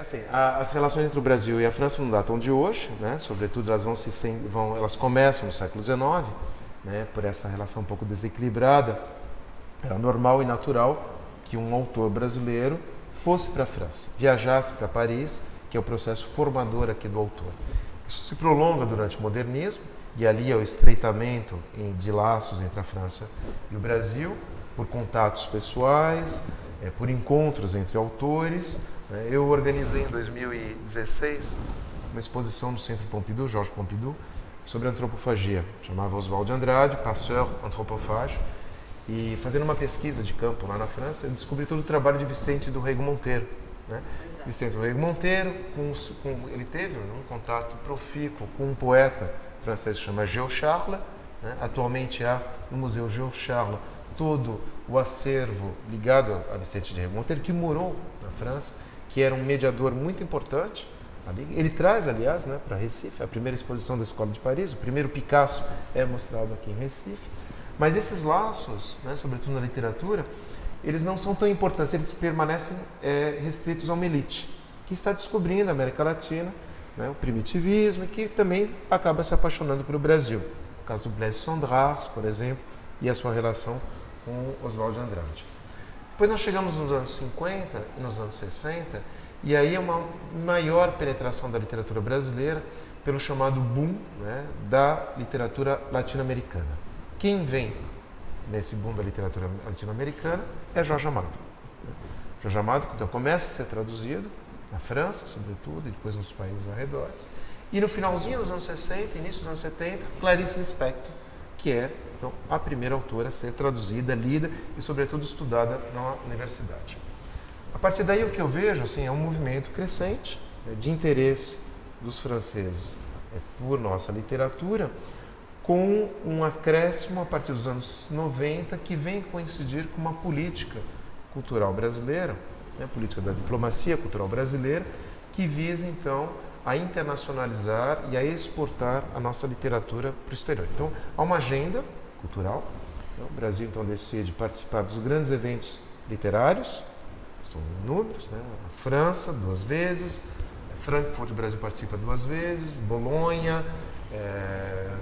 Assim, as relações entre o Brasil e a França não datam de hoje, né? Sobretudo elas começam no século XIX, né? Por essa relação um pouco desequilibrada. Era normal e natural que um autor brasileiro fosse para a França, viajasse para Paris, que é o processo formador aqui do autor. Isso se prolonga durante o modernismo, e ali é o estreitamento de laços entre a França e o Brasil, por contatos pessoais, por encontros entre autores. Eu organizei em 2016 uma exposição no Centro Pompidou, Georges Pompidou, sobre antropofagia. Chamava Oswald de Andrade, Passeur anthropophage. E fazendo uma pesquisa de campo lá na França, eu descobri todo o trabalho de Vicente do Rego Monteiro. Né? Vicente do Rego Monteiro, ele teve um contato profícuo com um poeta francês que se chama Georges Charles. Né? Atualmente há no Museu Georges Charles todo o acervo ligado a Vicente de Rego Monteiro, que morou na França, que era um mediador muito importante ali. Ele traz, aliás, né, para Recife, a primeira exposição da Escola de Paris, o primeiro Picasso é mostrado aqui em Recife. Mas esses laços, né, sobretudo na literatura, eles não são tão importantes, eles permanecem restritos a uma elite, que está descobrindo a América Latina, né, o primitivismo, e que também acaba se apaixonando pelo Brasil. O caso do Blaise Cendrars, por exemplo, e a sua relação com Oswald de Andrade. Depois nós chegamos nos anos 50 e nos anos 60, e aí é uma maior penetração da literatura brasileira pelo chamado boom, né, da literatura latino-americana. Quem vem nesse boom da literatura latino-americana é Jorge Amado. Jorge Amado, então, começa a ser traduzido na França, sobretudo, e depois nos países arredores. E no finalzinho dos anos 60, início dos anos 70, Clarice Lispector, que é então, a primeira autora a ser traduzida, lida e, sobretudo, estudada na universidade. A partir daí, o que eu vejo assim, é um movimento crescente, né, de interesse dos franceses por nossa literatura, com um acréscimo a partir dos anos 90 que vem coincidir com uma política cultural brasileira, né, política da diplomacia cultural brasileira, que visa então a internacionalizar e a exportar a nossa literatura para o exterior. Então, há uma agenda cultural. O Brasil então decide participar dos grandes eventos literários, são inúmeros, né? A França 2 vezes, Frankfurt, o Brasil participa 2 vezes, Bolonha,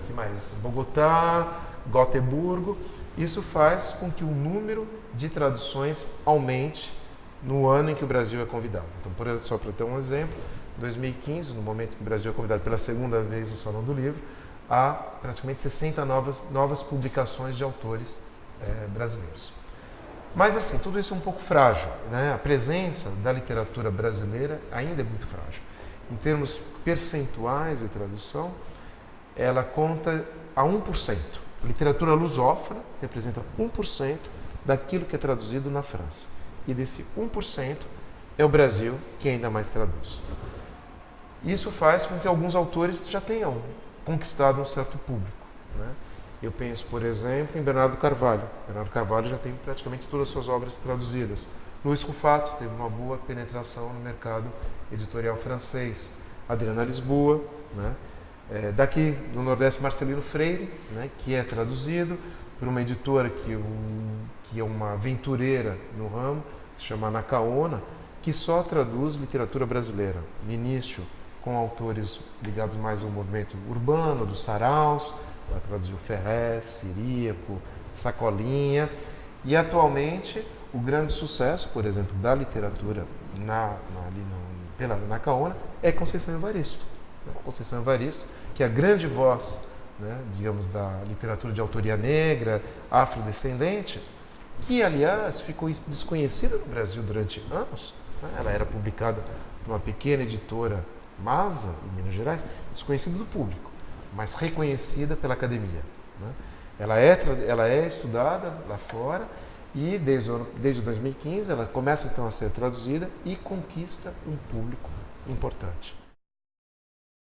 que mais? Bogotá, Gotemburgo. Isso faz com que o número de traduções aumente no ano em que o Brasil é convidado. Então, só para ter um exemplo, em 2015, no momento em que o Brasil é convidado pela segunda vez no Salão do Livro, há praticamente 60 novas publicações de autores brasileiros. Mas, assim, tudo isso é um pouco frágil, né? A presença da literatura brasileira ainda é muito frágil. Em termos percentuais de tradução, ela conta a 1%. A literatura lusófona representa 1% daquilo que é traduzido na França. E desse 1% é o Brasil que ainda mais traduz. Isso faz com que alguns autores já tenham conquistado um certo público, né? Eu penso, por exemplo, em Bernardo Carvalho. Bernardo Carvalho já tem praticamente todas as suas obras traduzidas. Luiz Rufato teve uma boa penetração no mercado editorial francês. Adriana Lisboa, né? Daqui do Nordeste, Marcelino Freire, né? Que é traduzido por uma editora que é uma aventureira no ramo, que se chama Anacaona, que só traduz literatura brasileira. No início, com autores ligados mais ao movimento urbano, dos saraus. Ela traduziu Ferrez, Ciríaco, Sacolinha. E atualmente o grande sucesso, por exemplo, da literatura pela Anacaona é Conceição Evaristo. Conceição Evaristo, que é a grande voz, né, digamos, da literatura de autoria negra, afrodescendente, que, aliás, ficou desconhecida no Brasil durante anos. Né? Ela era publicada por uma pequena editora, Masa, em Minas Gerais, desconhecida do público, mas reconhecida pela academia. Né? Ela é estudada lá fora e desde 2015 ela começa então a ser traduzida e conquista um público importante.